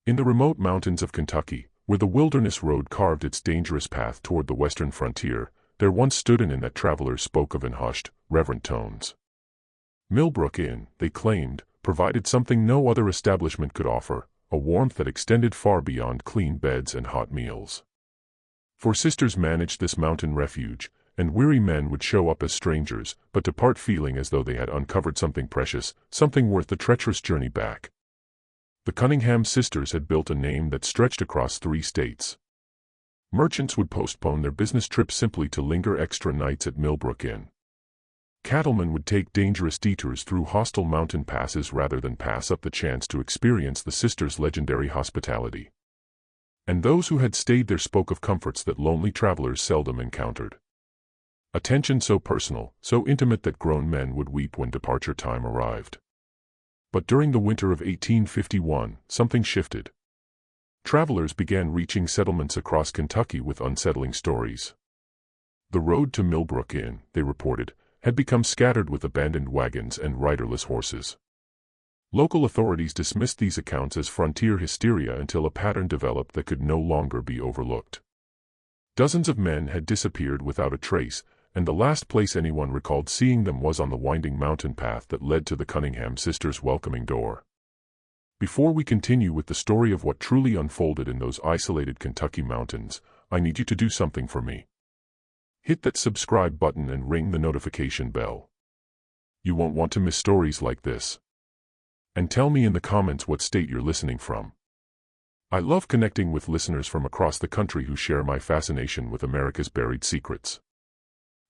In the remote mountains of Kentucky, where the wilderness road carved its dangerous path toward the western frontier, there once stood an inn that travelers spoke of in hushed, reverent tones. Millbrook Inn, they claimed, provided something no other establishment could offer, a warmth that extended far beyond clean beds and hot meals. For sisters managed this mountain refuge, and weary men would show up as strangers, but depart feeling as though they had uncovered something precious, something worth the treacherous journey back. The Cunningham Sisters had built a name that stretched across 3 states. Merchants would postpone their business trips simply to linger extra nights at Millbrook Inn. Cattlemen would take dangerous detours through hostile mountain passes rather than pass up the chance to experience the sisters' legendary hospitality. And those who had stayed there spoke of comforts that lonely travelers seldom encountered. Attention so personal, so intimate that grown men would weep when departure time arrived. But during the winter of 1851, something shifted. Travelers began reaching settlements across Kentucky with unsettling stories. The road to Millbrook Inn, they reported, had become scattered with abandoned wagons and riderless horses. Local authorities dismissed these accounts as frontier hysteria until a pattern developed that could no longer be overlooked. Dozens of men had disappeared without a trace, and the last place anyone recalled seeing them was on the winding mountain path that led to the Cunningham Sisters' welcoming door. Before we continue with the story of what truly unfolded in those isolated Kentucky mountains, I need you to do something for me. Hit that subscribe button and ring the notification bell. You won't want to miss stories like this. And tell me in the comments what state you're listening from. I love connecting with listeners from across the country who share my fascination with America's buried secrets.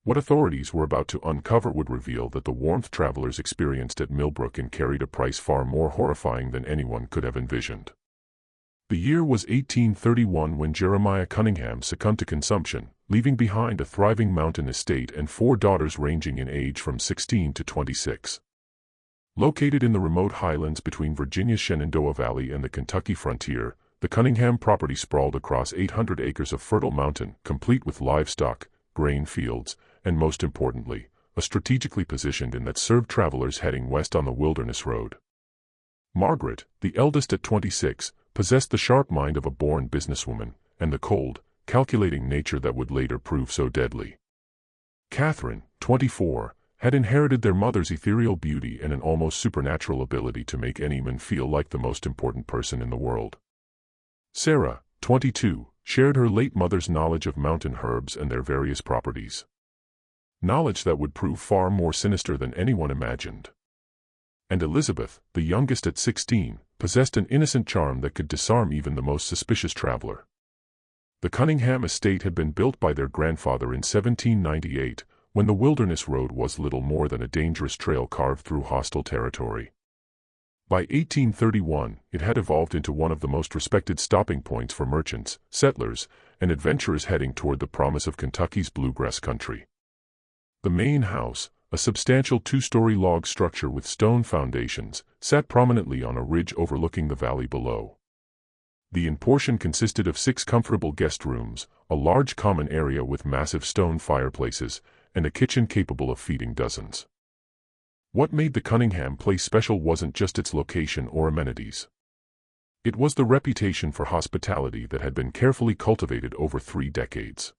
What authorities were about to uncover would reveal that the warmth travelers experienced at Millbrook Inn carried a price far more horrifying than anyone could have envisioned. The year was 1831 when Jeremiah Cunningham succumbed to consumption, leaving behind a thriving mountain estate and 4 daughters ranging in age from 16 to 26. Located in the remote highlands between Virginia's Shenandoah Valley and the Kentucky frontier, the Cunningham property sprawled across 800 acres of fertile mountain, complete with livestock, grain fields, and most importantly, a strategically positioned inn that served travelers heading west on the wilderness road. Margaret, the eldest at 26, possessed the sharp mind of a born businesswoman, and the cold, calculating nature that would later prove so deadly. Catherine, 24, had inherited their mother's ethereal beauty and an almost supernatural ability to make any man feel like the most important person in the world. Sarah, 22, shared her late mother's knowledge of mountain herbs and their various properties. Knowledge that would prove far more sinister than anyone imagined. And Elizabeth, the youngest at 16, possessed an innocent charm that could disarm even the most suspicious traveler. The Cunningham estate had been built by their grandfather in 1798, when the wilderness road was little more than a dangerous trail carved through hostile territory. By 1831, it had evolved into one of the most respected stopping points for merchants, settlers, and adventurers heading toward the promise of Kentucky's bluegrass country. The main house, a substantial 2-story log structure with stone foundations, sat prominently on a ridge overlooking the valley below. The inn portion consisted of 6 comfortable guest rooms, a large common area with massive stone fireplaces, and a kitchen capable of feeding dozens. What made the Cunningham place special wasn't just its location or amenities. It was the reputation for hospitality that had been carefully cultivated over 3 decades.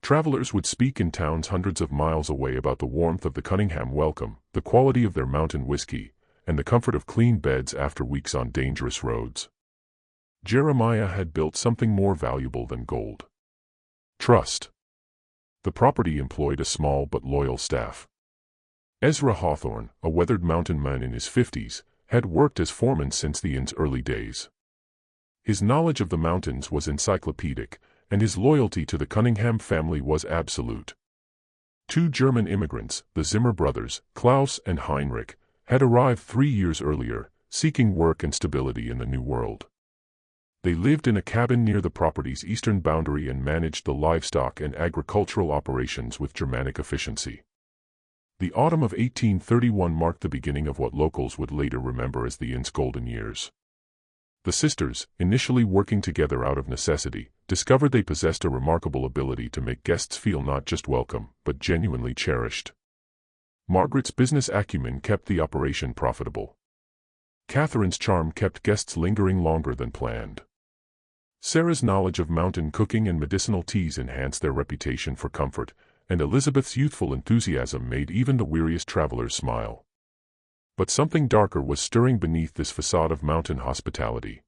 Travelers would speak in towns hundreds of miles away about the warmth of the Cunningham welcome, the quality of their mountain whiskey, and the comfort of clean beds after weeks on dangerous roads. Jeremiah had built something more valuable than gold. Trust. The property employed a small but loyal staff. Ezra Hawthorne, a weathered mountain man in his 50s, had worked as foreman since the inn's early days. His knowledge of the mountains was encyclopedic, and his loyalty to the Cunningham family was absolute. 2 German immigrants, the Zimmer brothers, Klaus and Heinrich, had arrived 3 years earlier, seeking work and stability in the New World. They lived in a cabin near the property's eastern boundary and managed the livestock and agricultural operations with Germanic efficiency. The autumn of 1831 marked the beginning of what locals would later remember as the inn's golden years. The sisters, initially working together out of necessity, discovered they possessed a remarkable ability to make guests feel not just welcome, but genuinely cherished. Margaret's business acumen kept the operation profitable. Catherine's charm kept guests lingering longer than planned. Sarah's knowledge of mountain cooking and medicinal teas enhanced their reputation for comfort, and Elizabeth's youthful enthusiasm made even the weariest travelers smile. But something darker was stirring beneath this facade of mountain hospitality.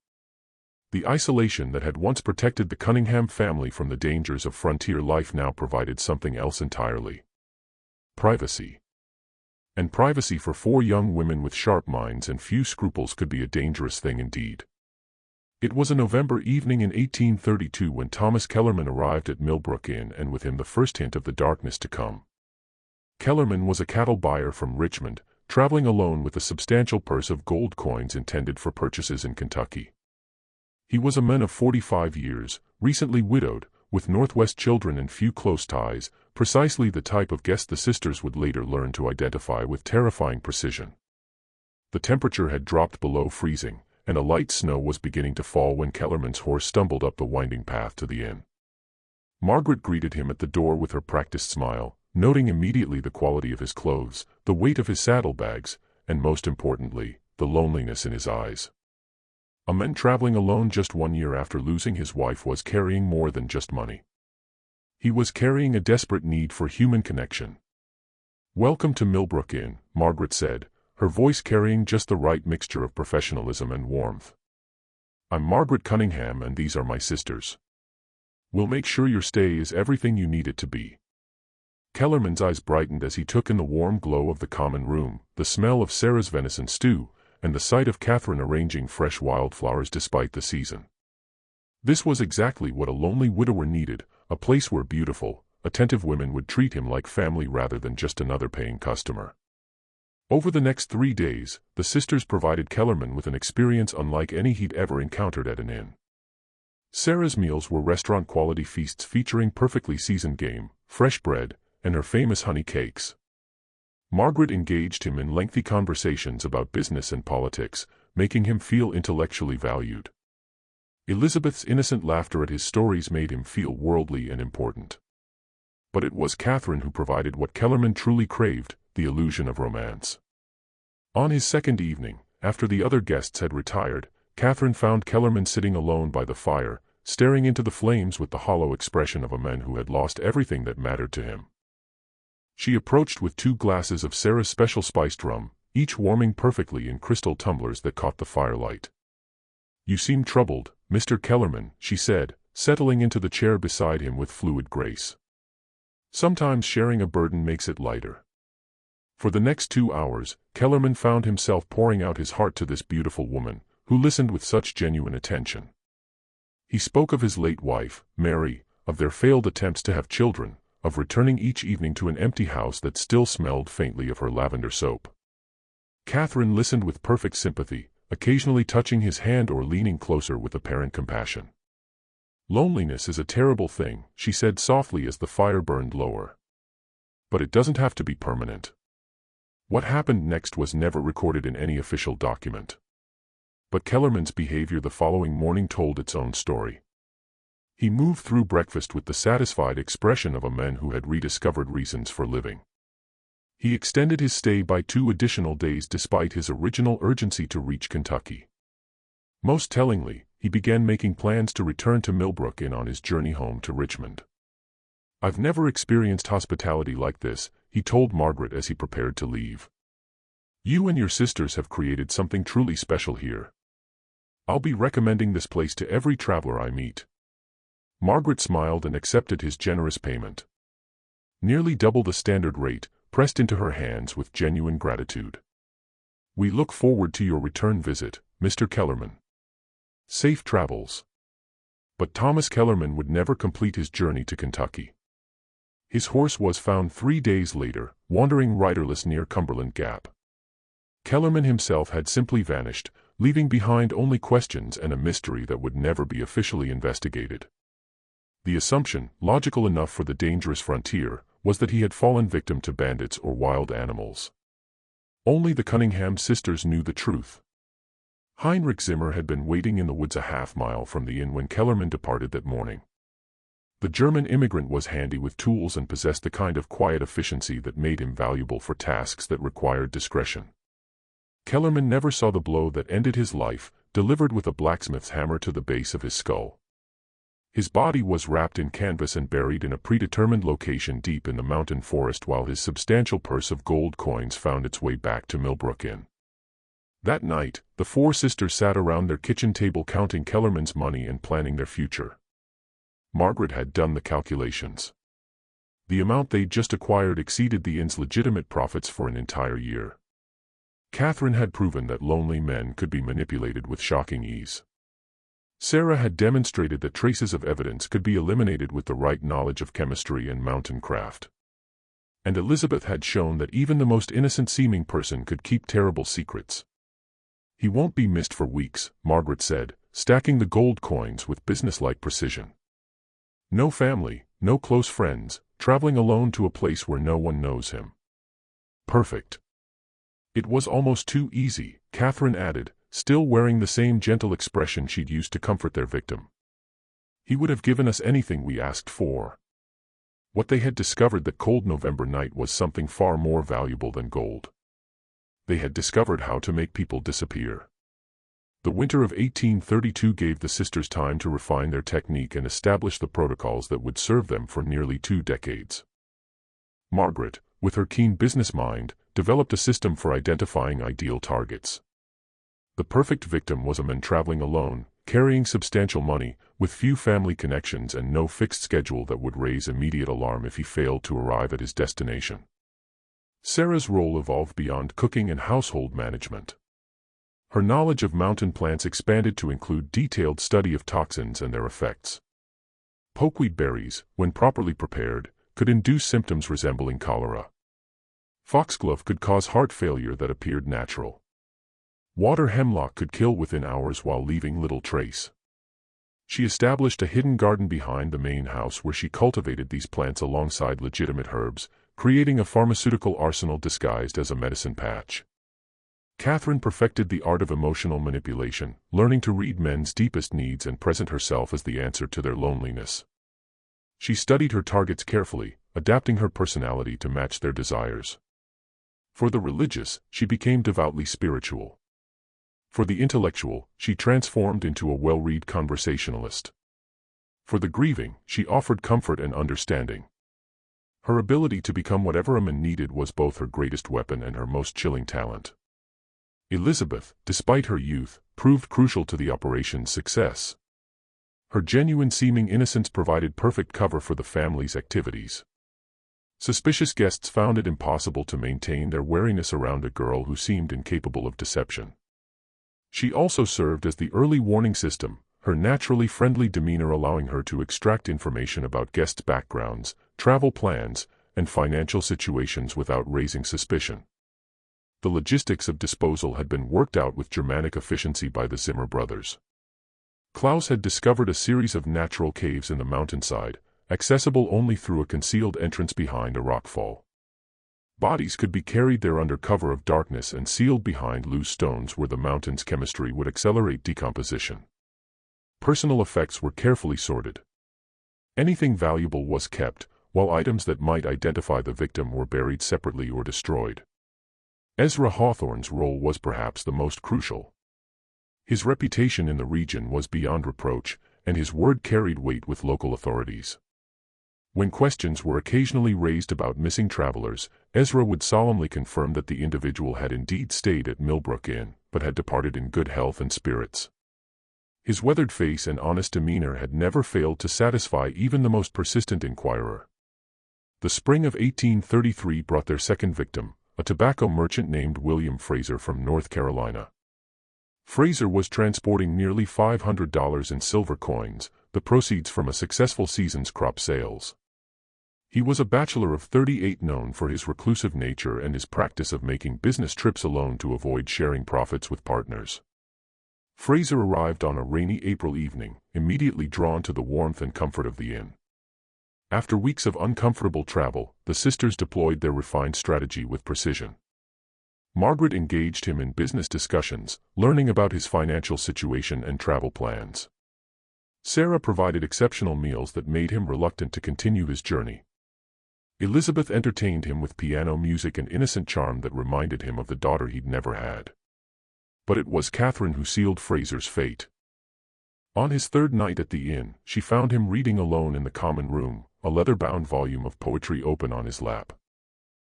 The isolation that had once protected the Cunningham family from the dangers of frontier life now provided something else entirely. Privacy. And privacy for 4 young women with sharp minds and few scruples could be a dangerous thing indeed. It was a November evening in 1832 when Thomas Kellerman arrived at Millbrook Inn, and with him the first hint of the darkness to come. Kellerman was a cattle buyer from Richmond, traveling alone with a substantial purse of gold coins intended for purchases in Kentucky. He was a man of 45 years, recently widowed, with Northwest children and few close ties, precisely the type of guest the sisters would later learn to identify with terrifying precision. The temperature had dropped below freezing, and a light snow was beginning to fall when Kellerman's horse stumbled up the winding path to the inn. Margaret greeted him at the door with her practiced smile, noting immediately the quality of his clothes, the weight of his saddlebags, and most importantly, the loneliness in his eyes. A man traveling alone just 1 year after losing his wife was carrying more than just money. He was carrying a desperate need for human connection. "Welcome to Millbrook Inn," Margaret said, her voice carrying just the right mixture of professionalism and warmth. "I'm Margaret Cunningham, and these are my sisters. We'll make sure your stay is everything you need it to be." Kellerman's eyes brightened as he took in the warm glow of the common room, the smell of Sarah's venison stew, and the sight of Catherine arranging fresh wildflowers despite the season. This was exactly what a lonely widower needed, a place where beautiful, attentive women would treat him like family rather than just another paying customer. Over the next 3 days, the sisters provided Kellerman with an experience unlike any he'd ever encountered at an inn. Sarah's meals were restaurant-quality feasts featuring perfectly seasoned game, fresh bread, and her famous honey cakes. Margaret engaged him in lengthy conversations about business and politics, making him feel intellectually valued. Elizabeth's innocent laughter at his stories made him feel worldly and important. But it was Catherine who provided what Kellerman truly craved, the illusion of romance. On his second evening, after the other guests had retired, Catherine found Kellerman sitting alone by the fire, staring into the flames with the hollow expression of a man who had lost everything that mattered to him. She approached with 2 glasses of Sarah's special spiced rum, each warming perfectly in crystal tumblers that caught the firelight. "You seem troubled, Mr. Kellerman," she said, settling into the chair beside him with fluid grace. "Sometimes sharing a burden makes it lighter." For the next 2 hours, Kellerman found himself pouring out his heart to this beautiful woman, who listened with such genuine attention. He spoke of his late wife, Mary, of their failed attempts to have children, of returning each evening to an empty house that still smelled faintly of her lavender soap. Catherine listened with perfect sympathy, occasionally touching his hand or leaning closer with apparent compassion. "Loneliness is a terrible thing," she said softly as the fire burned lower. "But it doesn't have to be permanent." What happened next was never recorded in any official document. But Kellerman's behavior the following morning told its own story. He moved through breakfast with the satisfied expression of a man who had rediscovered reasons for living. He extended his stay by 2 additional days despite his original urgency to reach Kentucky. Most tellingly, he began making plans to return to Millbrook Inn on his journey home to Richmond. "I've never experienced hospitality like this," he told Margaret as he prepared to leave. "You and your sisters have created something truly special here. I'll be recommending this place to every traveler I meet." Margaret smiled and accepted his generous payment. Nearly double the standard rate, pressed into her hands with genuine gratitude. "We look forward to your return visit, Mr. Kellerman. Safe travels." But Thomas Kellerman would never complete his journey to Kentucky. His horse was found 3 days later, wandering riderless near Cumberland Gap. Kellerman himself had simply vanished, leaving behind only questions and a mystery that would never be officially investigated. The assumption, logical enough for the dangerous frontier, was that he had fallen victim to bandits or wild animals. Only the Cunningham sisters knew the truth. Heinrich Zimmer had been waiting in the woods a half-mile from the inn when Kellerman departed that morning. The German immigrant was handy with tools and possessed the kind of quiet efficiency that made him valuable for tasks that required discretion. Kellerman never saw the blow that ended his life, delivered with a blacksmith's hammer to the base of his skull. His body was wrapped in canvas and buried in a predetermined location deep in the mountain forest while his substantial purse of gold coins found its way back to Millbrook Inn. That night, the four sisters sat around their kitchen table counting Kellerman's money and planning their future. Margaret had done the calculations. The amount they'd just acquired exceeded the inn's legitimate profits for an entire year. Catherine had proven that lonely men could be manipulated with shocking ease. Sarah had demonstrated that traces of evidence could be eliminated with the right knowledge of chemistry and mountain craft. And Elizabeth had shown that even the most innocent-seeming person could keep terrible secrets. "He won't be missed for weeks," Margaret said, stacking the gold coins with businesslike precision. "No family, no close friends, traveling alone to a place where no one knows him. Perfect." "It was almost too easy," Catherine added, still wearing the same gentle expression she'd used to comfort their victim. "He would have given us anything we asked for." What they had discovered that cold November night was something far more valuable than gold. They had discovered how to make people disappear. The winter of 1832 gave the sisters time to refine their technique and establish the protocols that would serve them for nearly 2 decades. Margaret, with her keen business mind, developed a system for identifying ideal targets. The perfect victim was a man traveling alone, carrying substantial money, with few family connections and no fixed schedule that would raise immediate alarm if he failed to arrive at his destination. Sarah's role evolved beyond cooking and household management. Her knowledge of mountain plants expanded to include detailed study of toxins and their effects. Pokeweed berries, when properly prepared, could induce symptoms resembling cholera. Foxglove could cause heart failure that appeared natural. Water hemlock could kill within hours while leaving little trace. She established a hidden garden behind the main house where she cultivated these plants alongside legitimate herbs, creating a pharmaceutical arsenal disguised as a medicine patch. Catherine perfected the art of emotional manipulation, learning to read men's deepest needs and present herself as the answer to their loneliness. She studied her targets carefully, adapting her personality to match their desires. For the religious, she became devoutly spiritual. For the intellectual, she transformed into a well-read conversationalist. For the grieving, she offered comfort and understanding. Her ability to become whatever a man needed was both her greatest weapon and her most chilling talent. Elizabeth, despite her youth, proved crucial to the operation's success. Her genuine-seeming innocence provided perfect cover for the family's activities. Suspicious guests found it impossible to maintain their wariness around a girl who seemed incapable of deception. She also served as the early warning system, her naturally friendly demeanor allowing her to extract information about guests' backgrounds, travel plans, and financial situations without raising suspicion. The logistics of disposal had been worked out with Germanic efficiency by the Zimmer brothers. Klaus had discovered a series of natural caves in the mountainside, accessible only through a concealed entrance behind a rockfall. Bodies could be carried there under cover of darkness and sealed behind loose stones where the mountain's chemistry would accelerate decomposition. Personal effects were carefully sorted. Anything valuable was kept, while items that might identify the victim were buried separately or destroyed. Ezra Hawthorne's role was perhaps the most crucial. His reputation in the region was beyond reproach, and his word carried weight with local authorities. When questions were occasionally raised about missing travelers, Ezra would solemnly confirm that the individual had indeed stayed at Millbrook Inn, but had departed in good health and spirits. His weathered face and honest demeanor had never failed to satisfy even the most persistent inquirer. The spring of 1833 brought their second victim, a tobacco merchant named William Fraser from North Carolina. Fraser was transporting nearly $500 in silver coins, the proceeds from a successful season's crop sales. He was a bachelor of 38 known for his reclusive nature and his practice of making business trips alone to avoid sharing profits with partners. Fraser arrived on a rainy April evening, immediately drawn to the warmth and comfort of the inn. After weeks of uncomfortable travel, the sisters deployed their refined strategy with precision. Margaret engaged him in business discussions, learning about his financial situation and travel plans. Sarah provided exceptional meals that made him reluctant to continue his journey. Elizabeth entertained him with piano music and innocent charm that reminded him of the daughter he'd never had. But it was Catherine who sealed Fraser's fate. On his third night at the inn, she found him reading alone in the common room, a leather-bound volume of poetry open on his lap.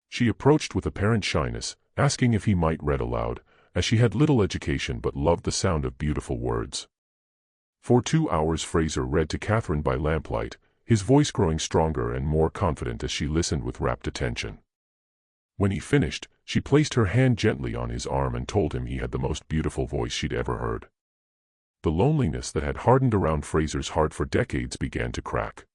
She approached with apparent shyness, asking if he might read aloud, as she had little education but loved the sound of beautiful words. For 2 hours Fraser read to Catherine by lamplight, his voice growing stronger and more confident as she listened with rapt attention. When he finished, she placed her hand gently on his arm and told him he had the most beautiful voice she'd ever heard. The loneliness that had hardened around Fraser's heart for decades began to crack.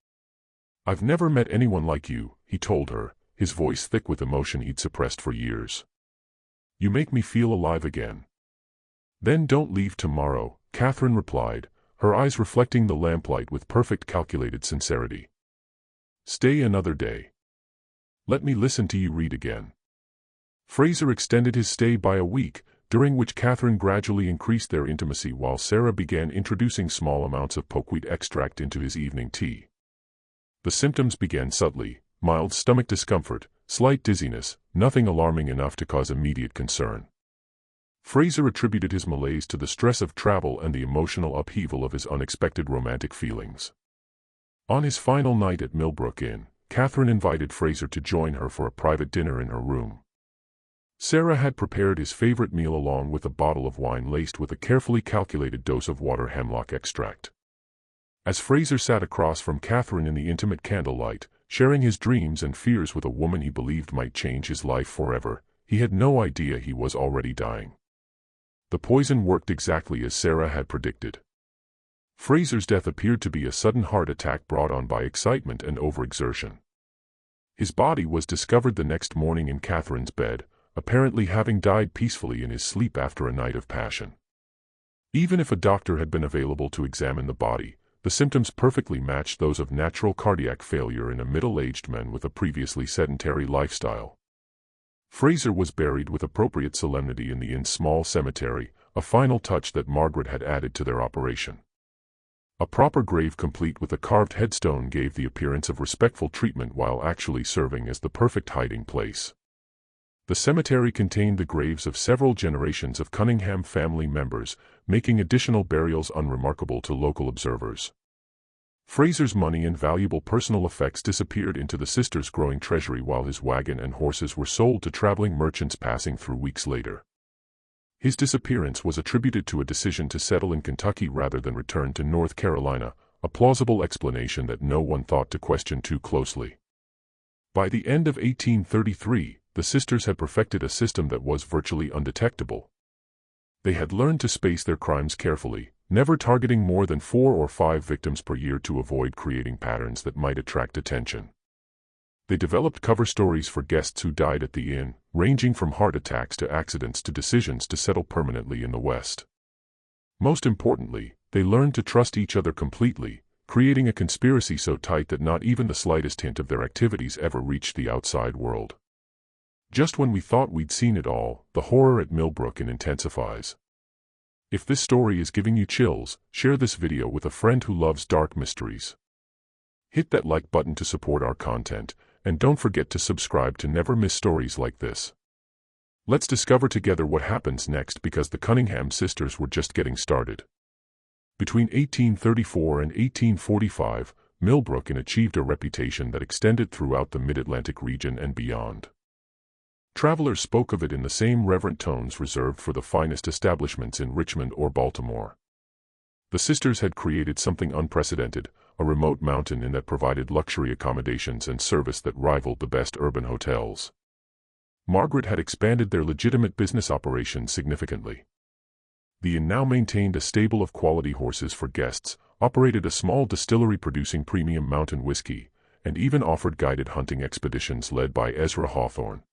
"I've never met anyone like you," he told her, his voice thick with emotion he'd suppressed for years. "You make me feel alive again." "Then don't leave tomorrow," Catherine replied, her eyes reflecting the lamplight with perfect calculated sincerity. "Stay another day. Let me listen to you read again." Fraser extended his stay by a week, during which Catherine gradually increased their intimacy while Sarah began introducing small amounts of pokeweed extract into his evening tea. The symptoms began subtly: mild stomach discomfort, slight dizziness, nothing alarming enough to cause immediate concern. Fraser attributed his malaise to the stress of travel and the emotional upheaval of his unexpected romantic feelings. On his final night at Millbrook Inn, Catherine invited Fraser to join her for a private dinner in her room. Sarah had prepared his favorite meal along with a bottle of wine laced with a carefully calculated dose of water hemlock extract. As Fraser sat across from Catherine in the intimate candlelight, sharing his dreams and fears with a woman he believed might change his life forever, he had no idea he was already dying. The poison worked exactly as Sarah had predicted. Fraser's death appeared to be a sudden heart attack brought on by excitement and overexertion. His body was discovered the next morning in Catherine's bed, apparently having died peacefully in his sleep after a night of passion. Even if a doctor had been available to examine the body, the symptoms perfectly matched those of natural cardiac failure in a middle-aged man with a previously sedentary lifestyle. Fraser was buried with appropriate solemnity in the inn's small cemetery, a final touch that Margaret had added to their operation. A proper grave complete with a carved headstone gave the appearance of respectful treatment while actually serving as the perfect hiding place. The cemetery contained the graves of several generations of Cunningham family members, making additional burials unremarkable to local observers. Fraser's money and valuable personal effects disappeared into the sisters' growing treasury while his wagon and horses were sold to traveling merchants passing through weeks later. His disappearance was attributed to a decision to settle in Kentucky rather than return to North Carolina, a plausible explanation that no one thought to question too closely. By the end of 1833, the sisters had perfected a system that was virtually undetectable. They had learned to space their crimes carefully, never targeting more than 4 or 5 victims per year to avoid creating patterns that might attract attention. They developed cover stories for guests who died at the inn, ranging from heart attacks to accidents to decisions to settle permanently in the West. Most importantly, they learned to trust each other completely, creating a conspiracy so tight that not even the slightest hint of their activities ever reached the outside world. Just when we thought we'd seen it all, the horror at Millbrook Inn intensifies. If this story is giving you chills, share this video with a friend who loves dark mysteries. Hit that like button to support our content, and don't forget to subscribe to never miss stories like this. Let's discover together what happens next, because the Cunningham sisters were just getting started. Between 1834 and 1845, Millbrook Inn achieved a reputation that extended throughout the Mid-Atlantic region and beyond. Travelers spoke of it in the same reverent tones reserved for the finest establishments in Richmond or Baltimore. The sisters had created something unprecedented, a remote mountain inn that provided luxury accommodations and service that rivaled the best urban hotels. Margaret had expanded their legitimate business operations significantly. The inn now maintained a stable of quality horses for guests, operated a small distillery producing premium mountain whiskey, and even offered guided hunting expeditions led by Ezra Hawthorne.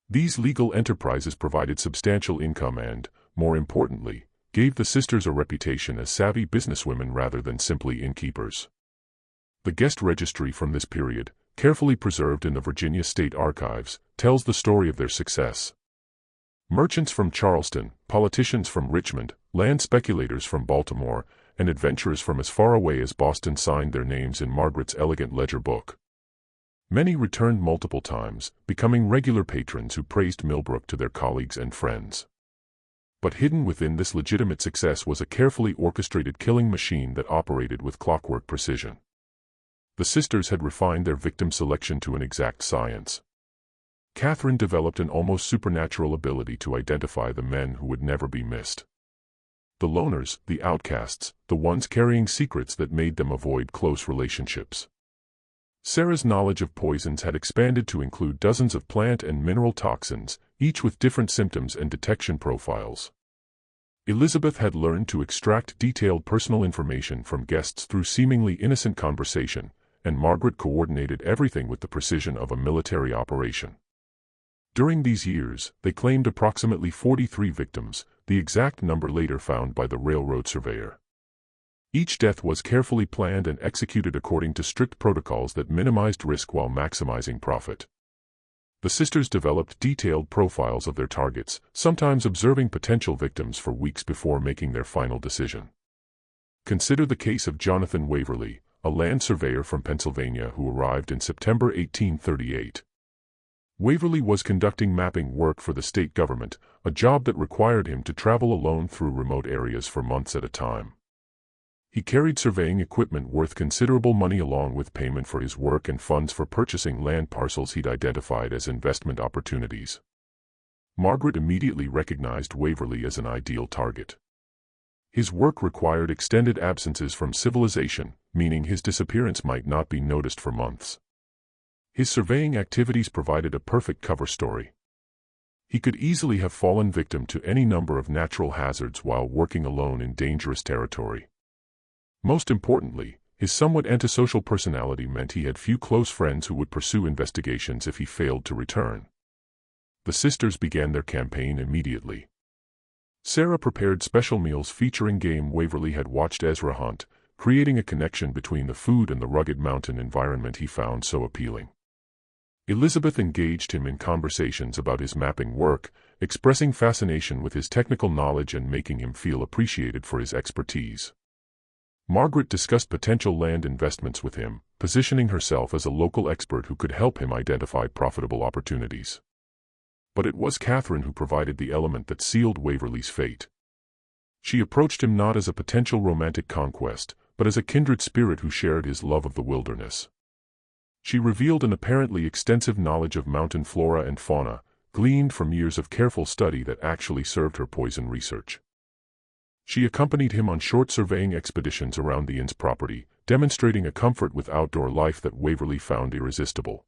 These legal enterprises provided substantial income and, more importantly, gave the sisters a reputation as savvy businesswomen rather than simply innkeepers. The guest registry from this period, carefully preserved in the Virginia State Archives, tells the story of their success. Merchants from Charleston, politicians from Richmond, land speculators from Baltimore, and adventurers from as far away as Boston signed their names in Margaret's elegant ledger book. Many returned multiple times, becoming regular patrons who praised Millbrook to their colleagues and friends. But hidden within this legitimate success was a carefully orchestrated killing machine that operated with clockwork precision. The sisters had refined their victim selection to an exact science. Catherine developed an almost supernatural ability to identify the men who would never be missed. The loners, the outcasts, the ones carrying secrets that made them avoid close relationships. Sarah's knowledge of poisons had expanded to include dozens of plant and mineral toxins, each with different symptoms and detection profiles. Elizabeth had learned to extract detailed personal information from guests through seemingly innocent conversation, and Margaret coordinated everything with the precision of a military operation. During these years, they claimed approximately 43 victims, the exact number later found by the railroad surveyor. Each death was carefully planned and executed according to strict protocols that minimized risk while maximizing profit. The sisters developed detailed profiles of their targets, sometimes observing potential victims for weeks before making their final decision. Consider the case of Jonathan Waverly, a land surveyor from Pennsylvania who arrived in September 1838. Waverly was conducting mapping work for the state government, a job that required him to travel alone through remote areas for months at a time. He carried surveying equipment worth considerable money along with payment for his work and funds for purchasing land parcels he'd identified as investment opportunities. Margaret immediately recognized Waverly as an ideal target. His work required extended absences from civilization, meaning his disappearance might not be noticed for months. His surveying activities provided a perfect cover story. He could easily have fallen victim to any number of natural hazards while working alone in dangerous territory. Most importantly, his somewhat antisocial personality meant he had few close friends who would pursue investigations if he failed to return. The sisters began their campaign immediately. Sarah prepared special meals featuring game Waverly had watched Ezra hunt, creating a connection between the food and the rugged mountain environment he found so appealing. Elizabeth engaged him in conversations about his mapping work, expressing fascination with his technical knowledge and making him feel appreciated for his expertise. Margaret discussed potential land investments with him, positioning herself as a local expert who could help him identify profitable opportunities. But it was Catherine who provided the element that sealed Waverly's fate. She approached him not as a potential romantic conquest, but as a kindred spirit who shared his love of the wilderness. She revealed an apparently extensive knowledge of mountain flora and fauna, gleaned from years of careful study that actually served her poison research. She accompanied him on short surveying expeditions around the inn's property, demonstrating a comfort with outdoor life that Waverly found irresistible.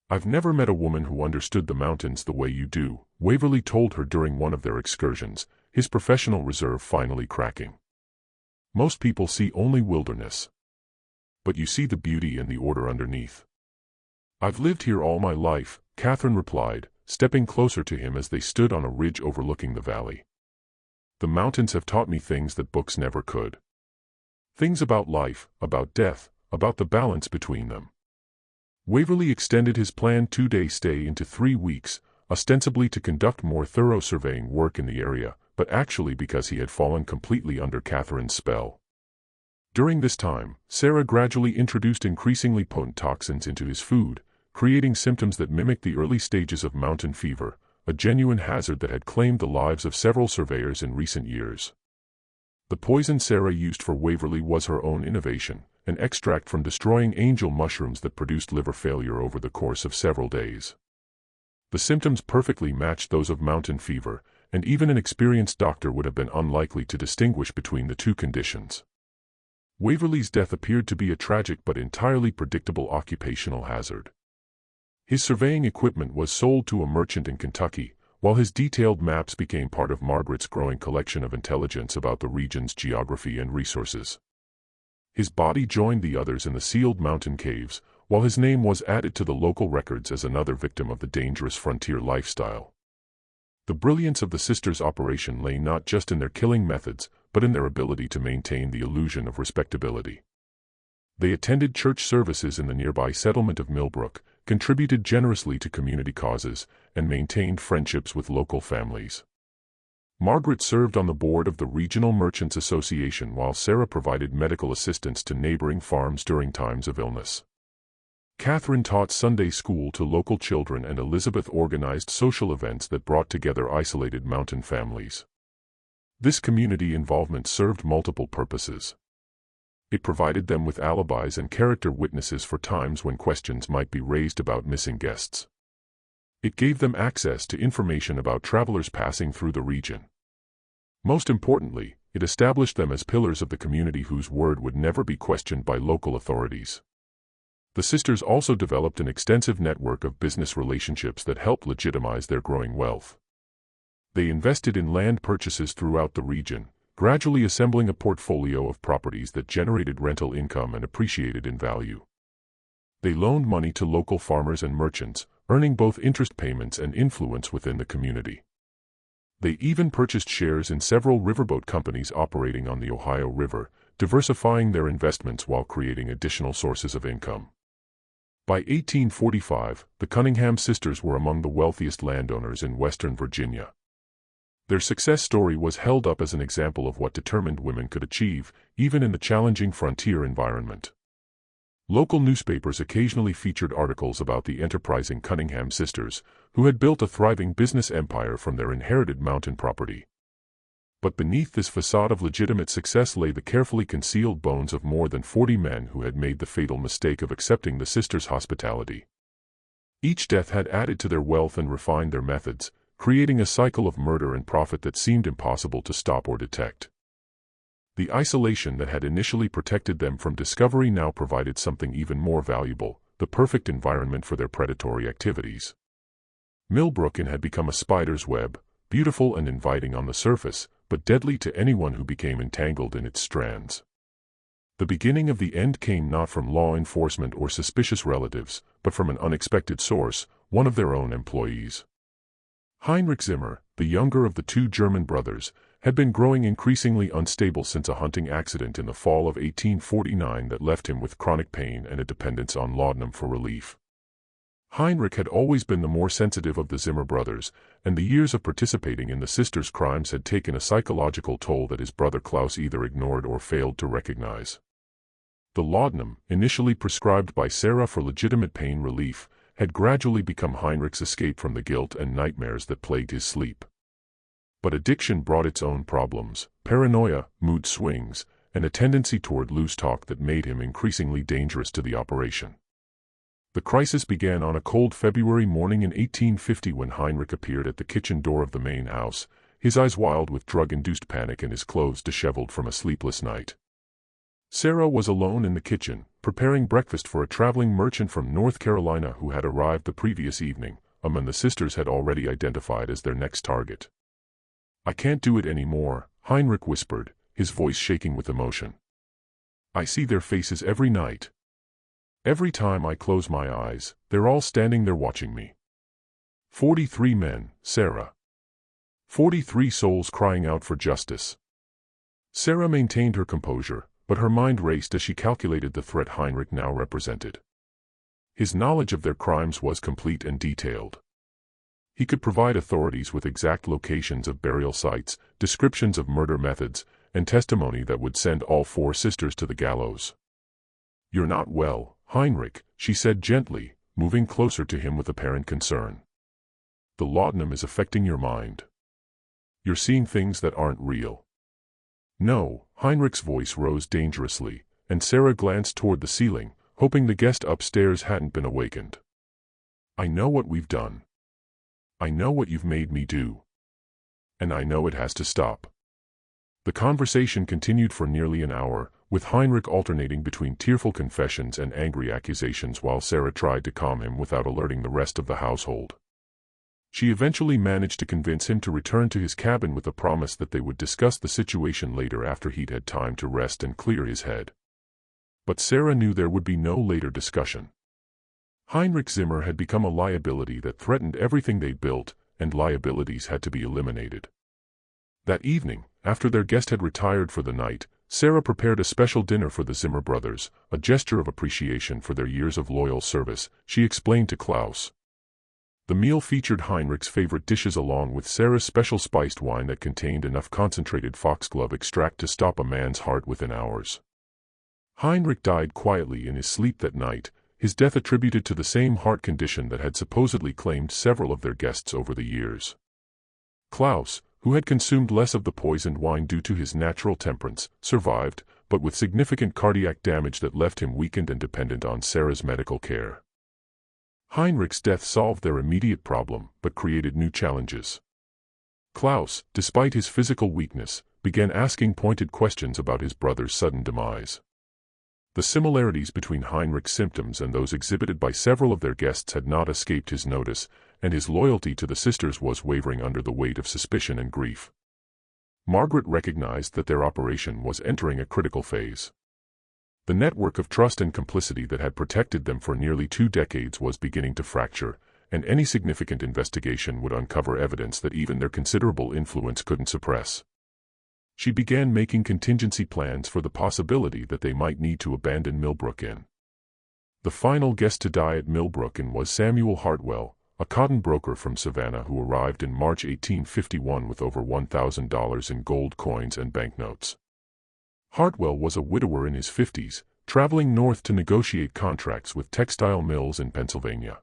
"I've never met a woman who understood the mountains the way you do," Waverly told her during one of their excursions, his professional reserve finally cracking. "Most people see only wilderness. But you see the beauty and the order underneath." "I've lived here all my life," Catherine replied, stepping closer to him as they stood on a ridge overlooking the valley. "The mountains have taught me things that books never could. Things about life, about death, about the balance between them." Waverly extended his planned 2-day stay into 3 weeks, ostensibly to conduct more thorough surveying work in the area, but actually because he had fallen completely under Catherine's spell. During this time, Sarah gradually introduced increasingly potent toxins into his food, creating symptoms that mimicked the early stages of mountain fever, a genuine hazard that had claimed the lives of several surveyors in recent years. The poison Sarah used for Waverly was her own innovation, an extract from destroying angel mushrooms that produced liver failure over the course of several days. The symptoms perfectly matched those of mountain fever, and even an experienced doctor would have been unlikely to distinguish between the two conditions. Waverly's death appeared to be a tragic but entirely predictable occupational hazard. His surveying equipment was sold to a merchant in Kentucky, while his detailed maps became part of Margaret's growing collection of intelligence about the region's geography and resources. His body joined the others in the sealed mountain caves, while his name was added to the local records as another victim of the dangerous frontier lifestyle. The brilliance of the sisters' operation lay not just in their killing methods, but in their ability to maintain the illusion of respectability. They attended church services in the nearby settlement of Millbrook, contributed generously to community causes, and maintained friendships with local families. Margaret served on the board of the Regional Merchants Association while Sarah provided medical assistance to neighboring farms during times of illness. Catherine taught Sunday school to local children and Elizabeth organized social events that brought together isolated mountain families. This community involvement served multiple purposes. It provided them with alibis and character witnesses for times when questions might be raised about missing guests. It gave them access to information about travelers passing through the region. Most importantly, it established them as pillars of the community whose word would never be questioned by local authorities. The sisters also developed an extensive network of business relationships that helped legitimize their growing wealth. They invested in land purchases throughout the region, gradually assembling a portfolio of properties that generated rental income and appreciated in value. They loaned money to local farmers and merchants, earning both interest payments and influence within the community. They even purchased shares in several riverboat companies operating on the Ohio River, diversifying their investments while creating additional sources of income. By 1845, the Cunningham sisters were among the wealthiest landowners in Western Virginia. Their success story was held up as an example of what determined women could achieve, even in the challenging frontier environment. Local newspapers occasionally featured articles about the enterprising Cunningham sisters, who had built a thriving business empire from their inherited mountain property. But beneath this facade of legitimate success lay the carefully concealed bones of more than 40 men who had made the fatal mistake of accepting the sisters' hospitality. Each death had added to their wealth and refined their methods, creating a cycle of murder and profit that seemed impossible to stop or detect. The isolation that had initially protected them from discovery now provided something even more valuable, the perfect environment for their predatory activities. Millbrook Inn had become a spider's web, beautiful and inviting on the surface, but deadly to anyone who became entangled in its strands. The beginning of the end came not from law enforcement or suspicious relatives, but from an unexpected source, one of their own employees. Heinrich Zimmer, the younger of the two German brothers, had been growing increasingly unstable since a hunting accident in the fall of 1849 that left him with chronic pain and a dependence on laudanum for relief. Heinrich had always been the more sensitive of the Zimmer brothers, and the years of participating in the sisters' crimes had taken a psychological toll that his brother Klaus either ignored or failed to recognize. The laudanum, initially prescribed by Sarah for legitimate pain relief, had gradually become Heinrich's escape from the guilt and nightmares that plagued his sleep. But addiction brought its own problems: paranoia, mood swings, and a tendency toward loose talk that made him increasingly dangerous to the operation. The crisis began on a cold February morning in 1850 when Heinrich appeared at the kitchen door of the main house, his eyes wild with drug-induced panic and his clothes disheveled from a sleepless night. Sarah was alone in the kitchen, preparing breakfast for a traveling merchant from North Carolina who had arrived the previous evening, a man the sisters had already identified as their next target. "I can't do it anymore," Heinrich whispered, his voice shaking with emotion. "I see their faces every night. Every time I close my eyes, they're all standing there watching me. 43 men, Sarah. 43 souls crying out for justice." Sarah maintained her composure, but her mind raced as she calculated the threat Heinrich now represented. His knowledge of their crimes was complete and detailed. He could provide authorities with exact locations of burial sites, descriptions of murder methods, and testimony that would send all 4 sisters to the gallows. "You're not well, Heinrich," she said gently, moving closer to him with apparent concern. "The laudanum is affecting your mind. You're seeing things that aren't real." "No," Heinrich's voice rose dangerously, and Sarah glanced toward the ceiling, hoping the guest upstairs hadn't been awakened. "I know what we've done. I know what you've made me do. And I know it has to stop." The conversation continued for nearly an hour, with Heinrich alternating between tearful confessions and angry accusations while Sarah tried to calm him without alerting the rest of the household. She eventually managed to convince him to return to his cabin with a promise that they would discuss the situation later after he'd had time to rest and clear his head. But Sarah knew there would be no later discussion. Heinrich Zimmer had become a liability that threatened everything they'd built, and liabilities had to be eliminated. That evening, after their guest had retired for the night, Sarah prepared a special dinner for the Zimmer brothers, a gesture of appreciation for their years of loyal service, she explained to Klaus. The meal featured Heinrich's favorite dishes along with Sarah's special spiced wine that contained enough concentrated foxglove extract to stop a man's heart within hours. Heinrich died quietly in his sleep that night, his death attributed to the same heart condition that had supposedly claimed several of their guests over the years. Klaus, who had consumed less of the poisoned wine due to his natural temperance, survived, but with significant cardiac damage that left him weakened and dependent on Sarah's medical care. Heinrich's death solved their immediate problem, but created new challenges. Klaus, despite his physical weakness, began asking pointed questions about his brother's sudden demise. The similarities between Heinrich's symptoms and those exhibited by several of their guests had not escaped his notice, and his loyalty to the sisters was wavering under the weight of suspicion and grief. Margaret recognized that their operation was entering a critical phase. The network of trust and complicity that had protected them for nearly 2 decades was beginning to fracture, and any significant investigation would uncover evidence that even their considerable influence couldn't suppress. She began making contingency plans for the possibility that they might need to abandon Millbrook Inn. The final guest to die at Millbrook Inn was Samuel Hartwell, a cotton broker from Savannah who arrived in March 1851 with over $1,000 in gold coins and banknotes. Hartwell was a widower in his 50s, traveling north to negotiate contracts with textile mills in Pennsylvania.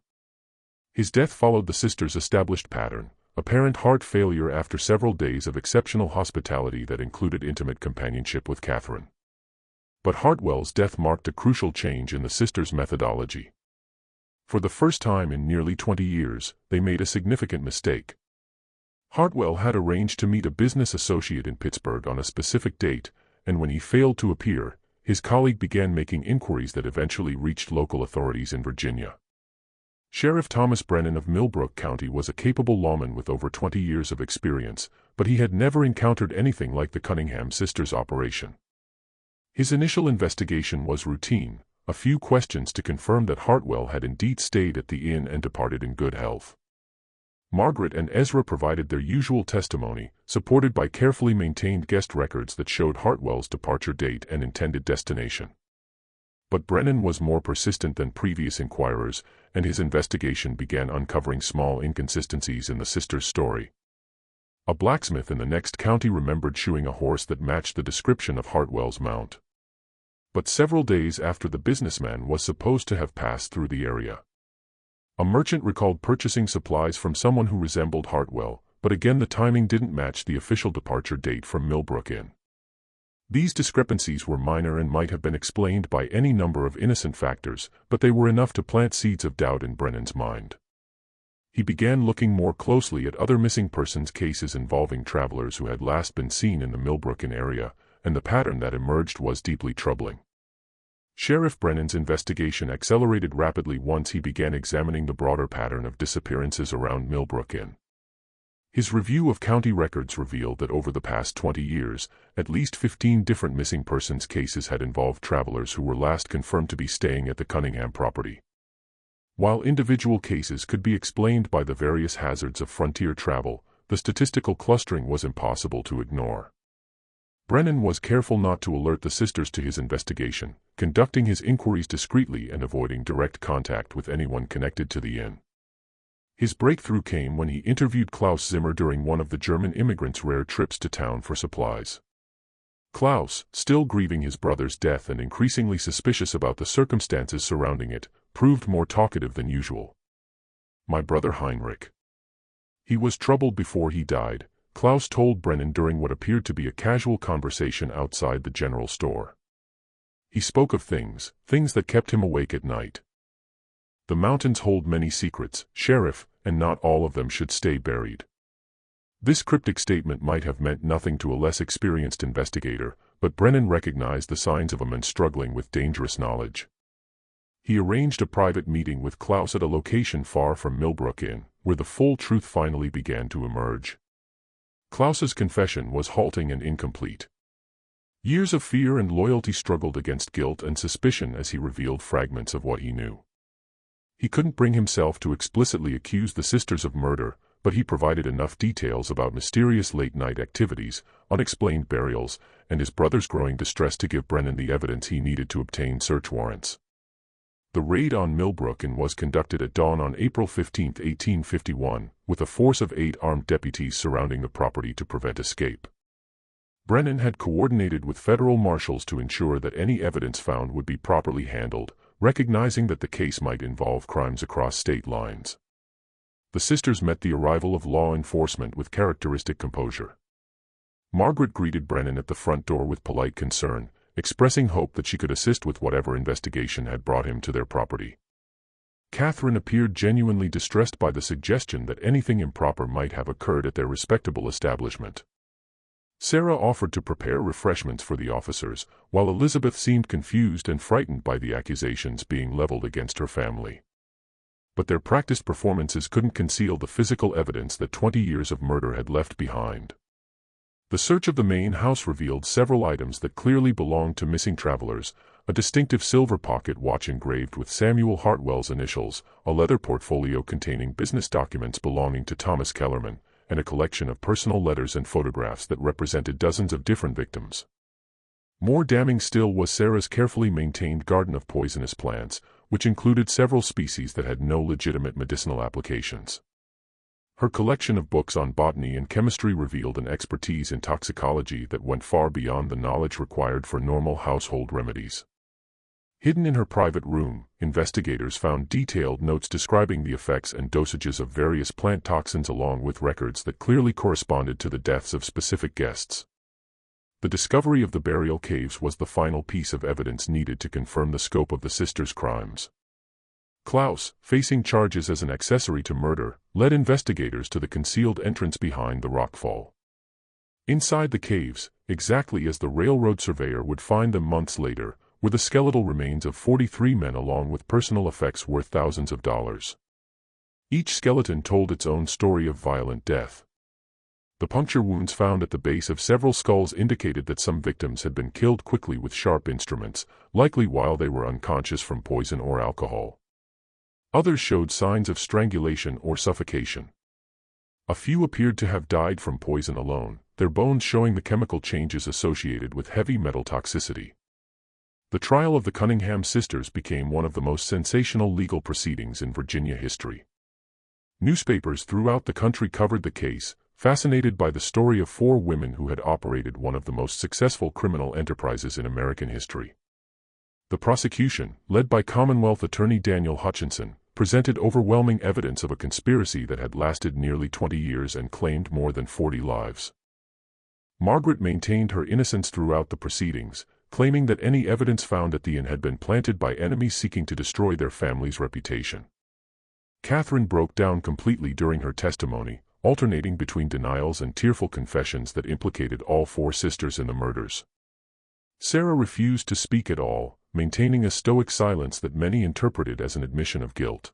His death followed the sisters' established pattern: apparent heart failure after several days of exceptional hospitality that included intimate companionship with Catherine. But Hartwell's death marked a crucial change in the sisters' methodology. For the first time in nearly 20 years, they made a significant mistake. Hartwell had arranged to meet a business associate in Pittsburgh on a specific date, and when he failed to appear, his colleague began making inquiries that eventually reached local authorities in Virginia. Sheriff Thomas Brennan of Millbrook County was a capable lawman with over 20 years of experience, but he had never encountered anything like the Cunningham Sisters operation. His initial investigation was routine: a few questions to confirm that Hartwell had indeed stayed at the inn and departed in good health. Margaret and Ezra provided their usual testimony, supported by carefully maintained guest records that showed Hartwell's departure date and intended destination. But Brennan was more persistent than previous inquirers, and his investigation began uncovering small inconsistencies in the sisters' story. A blacksmith in the next county remembered shoeing a horse that matched the description of Hartwell's mount. But several days after the businessman was supposed to have passed through the area, a merchant recalled purchasing supplies from someone who resembled Hartwell, but again the timing didn't match the official departure date from Millbrook Inn. These discrepancies were minor and might have been explained by any number of innocent factors, but they were enough to plant seeds of doubt in Brennan's mind. He began looking more closely at other missing persons cases involving travelers who had last been seen in the Millbrook Inn area, and the pattern that emerged was deeply troubling. Sheriff Brennan's investigation accelerated rapidly once he began examining the broader pattern of disappearances around Millbrook Inn. His review of county records revealed that over the past 20 years, at least 15 different missing persons cases had involved travelers who were last confirmed to be staying at the Cunningham property. While individual cases could be explained by the various hazards of frontier travel, the statistical clustering was impossible to ignore. Brennan was careful not to alert the sisters to his investigation, conducting his inquiries discreetly and avoiding direct contact with anyone connected to the inn. His breakthrough came when he interviewed Klaus Zimmer during one of the German immigrants' rare trips to town for supplies. Klaus, still grieving his brother's death and increasingly suspicious about the circumstances surrounding it, proved more talkative than usual. "My brother Heinrich. He was troubled before he died," Klaus told Brennan during what appeared to be a casual conversation outside the general store. "He spoke of things that kept him awake at night. The mountains hold many secrets, Sheriff, and not all of them should stay buried." This cryptic statement might have meant nothing to a less experienced investigator, but Brennan recognized the signs of a man struggling with dangerous knowledge. He arranged a private meeting with Klaus at a location far from Millbrook Inn, where the full truth finally began to emerge. Klaus's confession was halting and incomplete. Years of fear and loyalty struggled against guilt and suspicion as he revealed fragments of what he knew. He couldn't bring himself to explicitly accuse the sisters of murder, but he provided enough details about mysterious late-night activities, unexplained burials, and his brother's growing distress to give Brennan the evidence he needed to obtain search warrants. The raid on Millbrook Inn was conducted at dawn on April 15, 1851, with a force of 8 armed deputies surrounding the property to prevent escape. Brennan had coordinated with federal marshals to ensure that any evidence found would be properly handled, recognizing that the case might involve crimes across state lines. the sisters met the arrival of law enforcement with characteristic composure. Margaret greeted Brennan at the front door with polite concern, expressing hope that she could assist with whatever investigation had brought him to their property. Catherine appeared genuinely distressed by the suggestion that anything improper might have occurred at their respectable establishment. Sarah offered to prepare refreshments for the officers, while Elizabeth seemed confused and frightened by the accusations being leveled against her family. But their practiced performances couldn't conceal the physical evidence that 20 years of murder had left behind. The search of the main house revealed several items that clearly belonged to missing travelers: a distinctive silver pocket watch engraved with Samuel Hartwell's initials, a leather portfolio containing business documents belonging to Thomas Kellerman, and a collection of personal letters and photographs that represented dozens of different victims. More damning still was Sarah's carefully maintained garden of poisonous plants, which included several species that had no legitimate medicinal applications. Her collection of books on botany and chemistry revealed an expertise in toxicology that went far beyond the knowledge required for normal household remedies. Hidden in her private room, investigators found detailed notes describing the effects and dosages of various plant toxins along with records that clearly corresponded to the deaths of specific guests. The discovery of the burial caves was the final piece of evidence needed to confirm the scope of the sisters' crimes. Klaus, facing charges as an accessory to murder, led investigators to the concealed entrance behind the rockfall. Inside the caves, exactly as the railroad surveyor would find them months later, were the skeletal remains of 43 men along with personal effects worth thousands of dollars. Each skeleton told its own story of violent death. The puncture wounds found at the base of several skulls indicated that some victims had been killed quickly with sharp instruments, likely while they were unconscious from poison or alcohol. Others showed signs of strangulation or suffocation. A few appeared to have died from poison alone, their bones showing the chemical changes associated with heavy metal toxicity. The trial of the Cunningham sisters became one of the most sensational legal proceedings in Virginia history. Newspapers throughout the country covered the case, fascinated by the story of 4 women who had operated one of the most successful criminal enterprises in American history. The prosecution, led by Commonwealth Attorney Daniel Hutchinson, presented overwhelming evidence of a conspiracy that had lasted nearly 20 years and claimed more than 40 lives. Margaret maintained her innocence throughout the proceedings, claiming that any evidence found at the inn had been planted by enemies seeking to destroy their family's reputation. Catherine broke down completely during her testimony, alternating between denials and tearful confessions that implicated all 4 sisters in the murders. Sarah refused to speak at all, maintaining a stoic silence that many interpreted as an admission of guilt.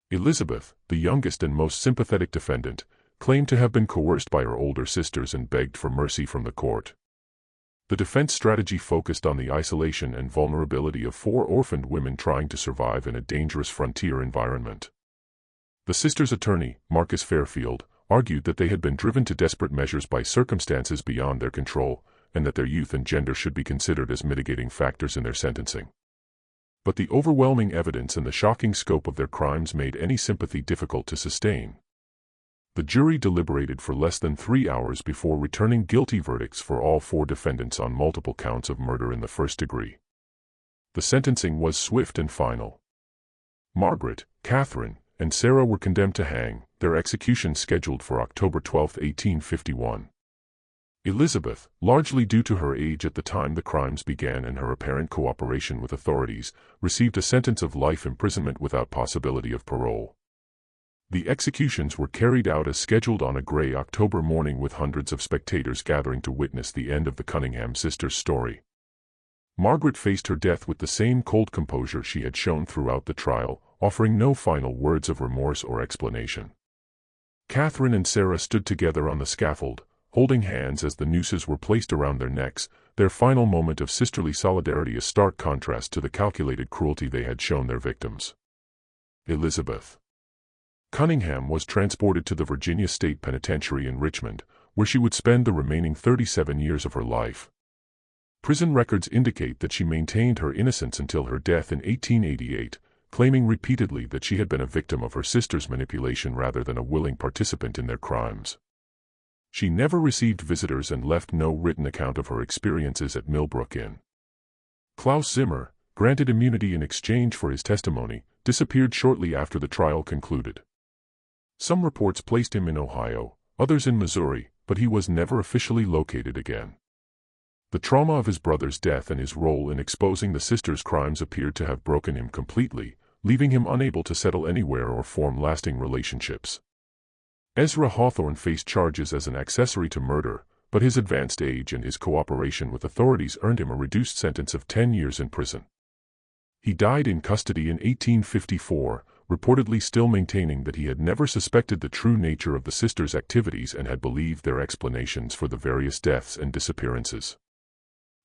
Elizabeth, the youngest and most sympathetic defendant, claimed to have been coerced by her older sisters and begged for mercy from the court. The defense strategy focused on the isolation and vulnerability of 4 orphaned women trying to survive in a dangerous frontier environment. The sisters' attorney, Marcus Fairfield, argued that they had been driven to desperate measures by circumstances beyond their control, and that their youth and gender should be considered as mitigating factors in their sentencing. But the overwhelming evidence and the shocking scope of their crimes made any sympathy difficult to sustain. The jury deliberated for less than 3 hours before returning guilty verdicts for all 4 defendants on multiple counts of murder in the first degree. The sentencing was swift and final. Margaret, Catherine, and Sarah were condemned to hang, their execution scheduled for October 12, 1851. Elizabeth, largely due to her age at the time the crimes began and her apparent cooperation with authorities, received a sentence of life imprisonment without possibility of parole. The executions were carried out as scheduled on a gray October morning with hundreds of spectators gathering to witness the end of the Cunningham sisters' story. Margaret faced her death with the same cold composure she had shown throughout the trial, offering no final words of remorse or explanation. Catherine and Sarah stood together on the scaffold, holding hands as the nooses were placed around their necks, their final moment of sisterly solidarity a stark contrast to the calculated cruelty they had shown their victims. Elizabeth Cunningham was transported to the Virginia State Penitentiary in Richmond, where she would spend the remaining 37 years of her life. Prison records indicate that she maintained her innocence until her death in 1888, claiming repeatedly that she had been a victim of her sister's manipulation rather than a willing participant in their crimes. She never received visitors and left no written account of her experiences at Millbrook Inn. Klaus Zimmer, granted immunity in exchange for his testimony, disappeared shortly after the trial concluded. Some reports placed him in Ohio, others in Missouri, but he was never officially located again. The trauma of his brother's death and his role in exposing the sisters' crimes appeared to have broken him completely, leaving him unable to settle anywhere or form lasting relationships. Ezra Hawthorne faced charges as an accessory to murder, but his advanced age and his cooperation with authorities earned him a reduced sentence of 10 years in prison. He died in custody in 1854, reportedly still maintaining that he had never suspected the true nature of the sisters' activities and had believed their explanations for the various deaths and disappearances.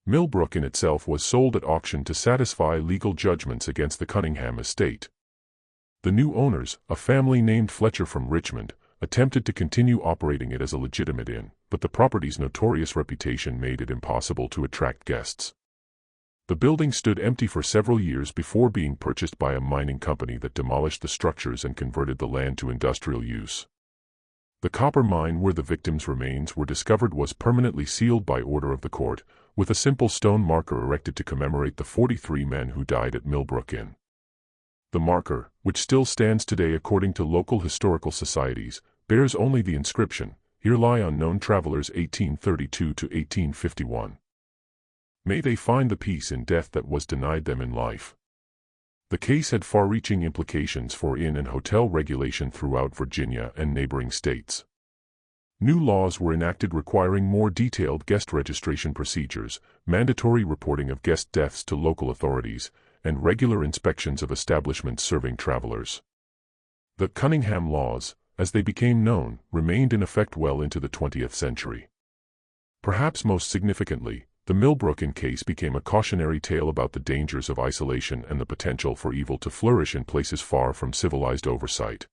Millbrook Inn itself was sold at auction to satisfy legal judgments against the Cunningham estate. The new owners, a family named Fletcher from Richmond, attempted to continue operating it as a legitimate inn, but the property's notorious reputation made it impossible to attract guests. The building stood empty for several years before being purchased by a mining company that demolished the structures and converted the land to industrial use. The copper mine where the victims' remains were discovered was permanently sealed by order of the court, with a simple stone marker erected to commemorate the 43 men who died at Millbrook Inn. The marker, which still stands today according to local historical societies, bears only the inscription, "Here lie unknown travelers 1832 to 1851. May they find the peace in death that was denied them in life." The case had far-reaching implications for inn and hotel regulation throughout Virginia and neighboring states. New laws were enacted requiring more detailed guest registration procedures, mandatory reporting of guest deaths to local authorities, and regular inspections of establishments serving travelers. The Cunningham laws, as they became known, remained in effect well into the 20th century. Perhaps most significantly, the Millbrook Inn case became a cautionary tale about the dangers of isolation and the potential for evil to flourish in places far from civilized oversight.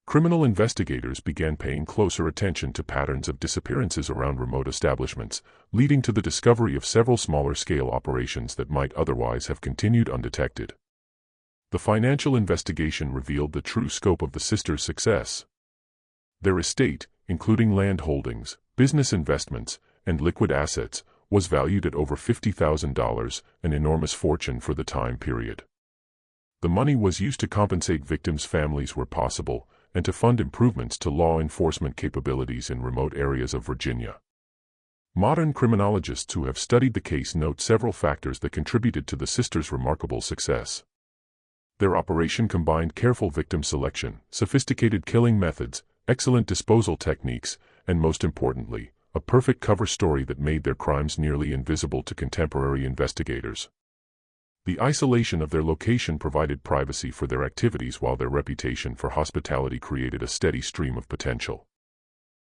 Criminal investigators began paying closer attention to patterns of disappearances around remote establishments, leading to the discovery of several smaller-scale operations that might otherwise have continued undetected. The financial investigation revealed the true scope of the sisters' success. Their estate, including land holdings, business investments, and liquid assets, was valued at over $50,000, an enormous fortune for the time period. The money was used to compensate victims' families where possible, and to fund improvements to law enforcement capabilities in remote areas of Virginia. Modern criminologists who have studied the case note several factors that contributed to the sisters' remarkable success. Their operation combined careful victim selection, sophisticated killing methods, excellent disposal techniques, and most importantly, a perfect cover story that made their crimes nearly invisible to contemporary investigators. The isolation of their location provided privacy for their activities while their reputation for hospitality created a steady stream of potential.